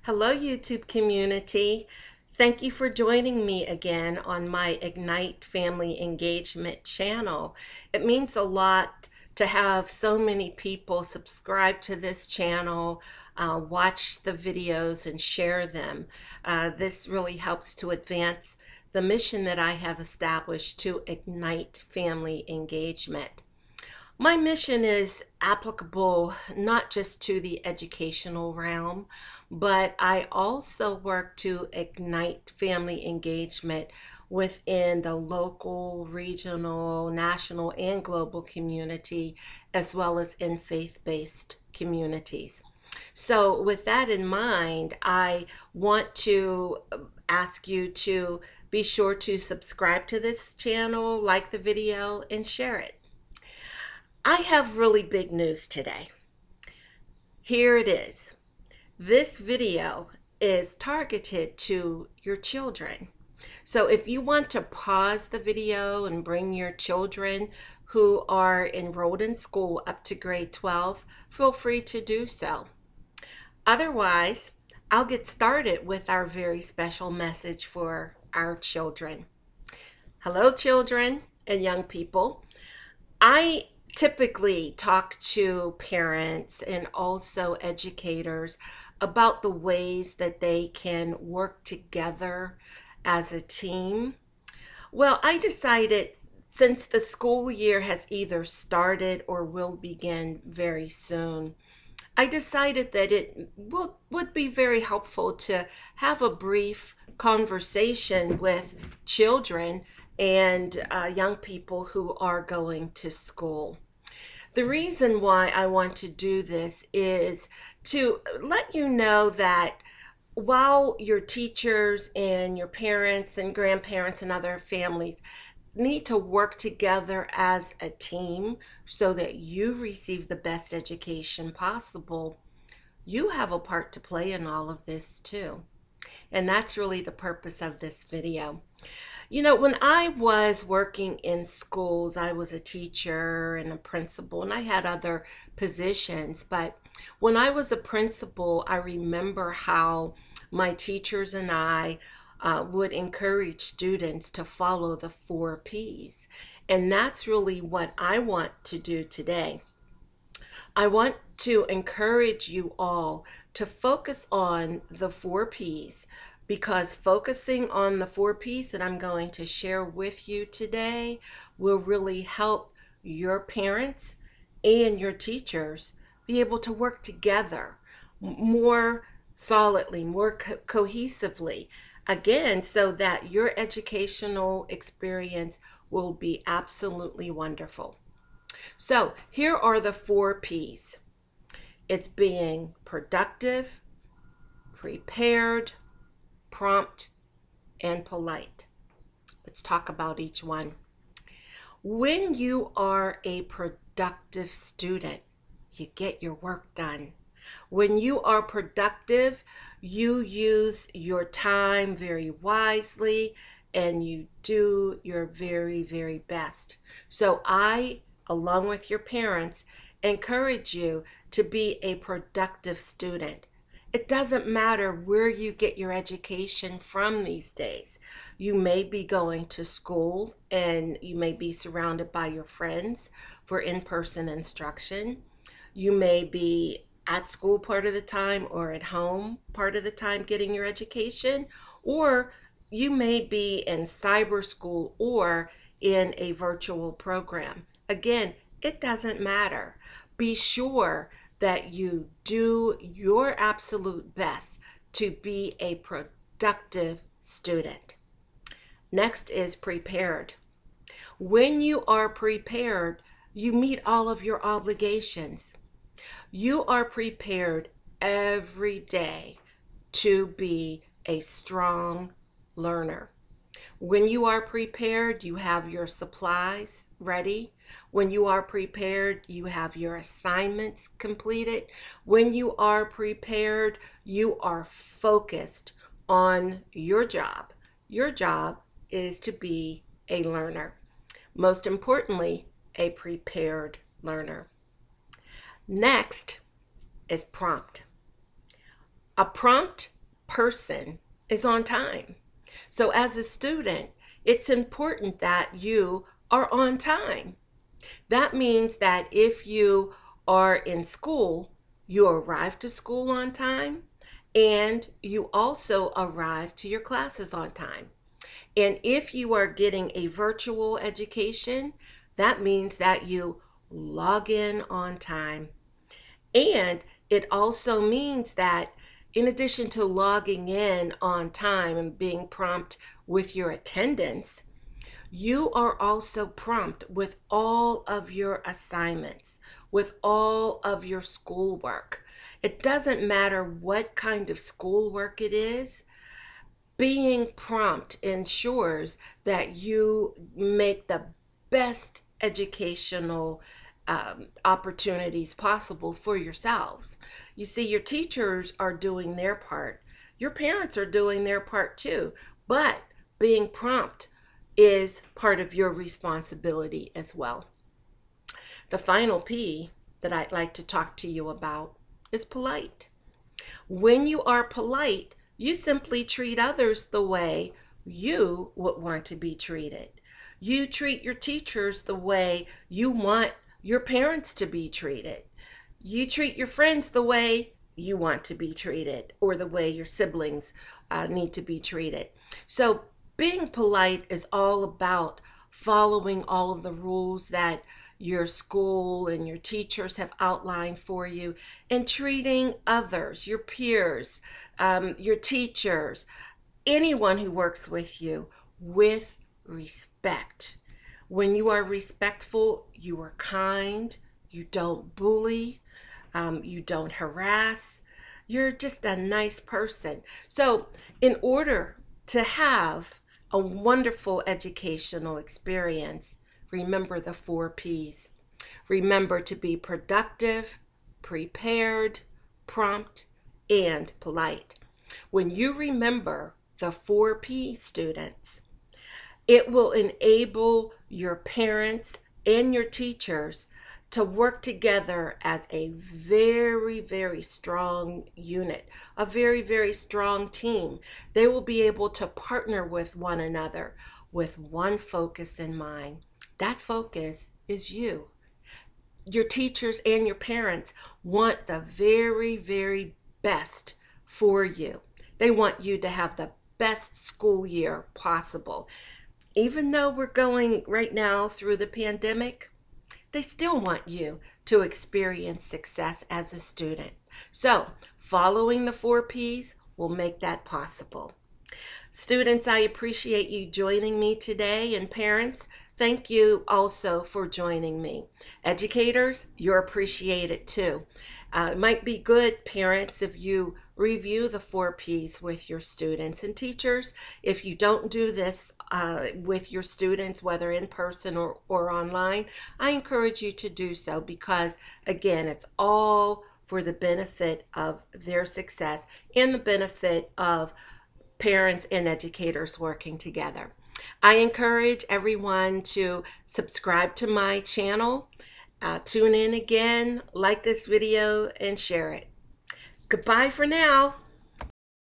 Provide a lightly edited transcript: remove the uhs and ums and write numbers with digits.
Hello, YouTube community. Thank you for joining me again on my Ignite Family Engagement channel. It means a lot to have so many people subscribe to this channel, watch the videos, and share them. This really helps to advance the mission that I have established to ignite family engagement. My mission is applicable not just to the educational realm, but I also work to ignite family engagement within the local, regional, national, and global community, as well as in faith-based communities. So with that in mind, I want to ask you to be sure to subscribe to this channel, like the video, and share it. I have really big news today. Here it is. This video is targeted to your children. So if you want to pause the video and bring your children who are enrolled in school up to grade 12, feel free to do so. Otherwise, I'll get started with our very special message for our children. Hello, children and young people. I typically talk to parents and also educators about the ways that they can work together as a team. Well, I decided since the school year has either started or will begin very soon, I decided that it would be very helpful to have a brief conversation with children and young people who are going to school. The reason why I want to do this is to let you know that while your teachers and your parents and grandparents and other families need to work together as a team so that you receive the best education possible, you have a part to play in all of this too. And that's really the purpose of this video. You know, when I was working in schools, I was a teacher and a principal, and I had other positions. But when I was a principal, I remember how my teachers and I would encourage students to follow the 4 Ps. And that's really what I want to do today. I want to encourage you all to focus on the 4 Ps, because focusing on the 4 Ps that I'm going to share with you today will really help your parents and your teachers be able to work together more solidly, more cohesively, again, so that your educational experience will be absolutely wonderful. So here are the 4 Ps. It's being productive, prepared, prompt, and polite. Let's talk about each one. When you are a productive student, you get your work done. When you are productive, you use your time very wisely and you do your very, very best. So I, along with your parents, encourage you to be a productive student. It doesn't matter where you get your education from these days. You may be going to school and you may be surrounded by your friends for in-person instruction. You may be at school part of the time or at home part of the time getting your education, or you may be in cyber school or in a virtual program. Again, it doesn't matter. Be sure that you do your absolute best to be a productive student. Next is prepared. When you are prepared, you meet all of your obligations. You are prepared every day to be a strong learner. When you are prepared, you have your supplies ready. When you are prepared, you have your assignments completed. When you are prepared, you are focused on your job. Your job is to be a learner. Most importantly, a prepared learner. Next is prompt. A prompt person is on time. So as a student, it's important that you are on time. That means that if you are in school, you arrive to school on time and you also arrive to your classes on time. And if you are getting a virtual education, that means that you log in on time. And it also means that in addition to logging in on time and being prompt with your attendance, you are also prompt with all of your assignments, with all of your schoolwork. It doesn't matter what kind of schoolwork it is. Being prompt ensures that you make the best educational opportunities possible for yourselves. You see, your teachers are doing their part. Your parents are doing their part too. But being prompt is part of your responsibility as well. The final P that I'd like to talk to you about is polite. When you are polite, you simply treat others the way you would want to be treated. You treat your teachers the way you want your parents to be treated. You treat your friends the way you want to be treated, or the way your siblings need to be treated. So being polite is all about following all of the rules that your school and your teachers have outlined for you, and treating others, your peers, your teachers, anyone who works with you, with respect. When you are respectful, you are kind, you don't bully, you don't harass, you're just a nice person. So in order to have a wonderful educational experience, remember the 4 P's. Remember to be productive, prepared, prompt, and polite. When you remember the 4 P's, students, it will enable your parents and your teachers to work together as a very, very strong unit, a very, very strong team. They will be able to partner with one another with one focus in mind. That focus is you. Your teachers and your parents want the very, very best for you. They want you to have the best school year possible. Even though we're going right now through the pandemic, they still want you to experience success as a student. So following the 4 P's will make that possible. Students, I appreciate you joining me today, and parents, thank you also for joining me. Educators, you're appreciated too. It might be good, parents, if you review the 4 P's with your students. And teachers, if you don't do this with your students, whether in person or online, I encourage you to do so, because again, it's all for the benefit of their success and the benefit of parents and educators working together. I encourage everyone to subscribe to my channel, tune in again, like this video, and share it. Goodbye for now.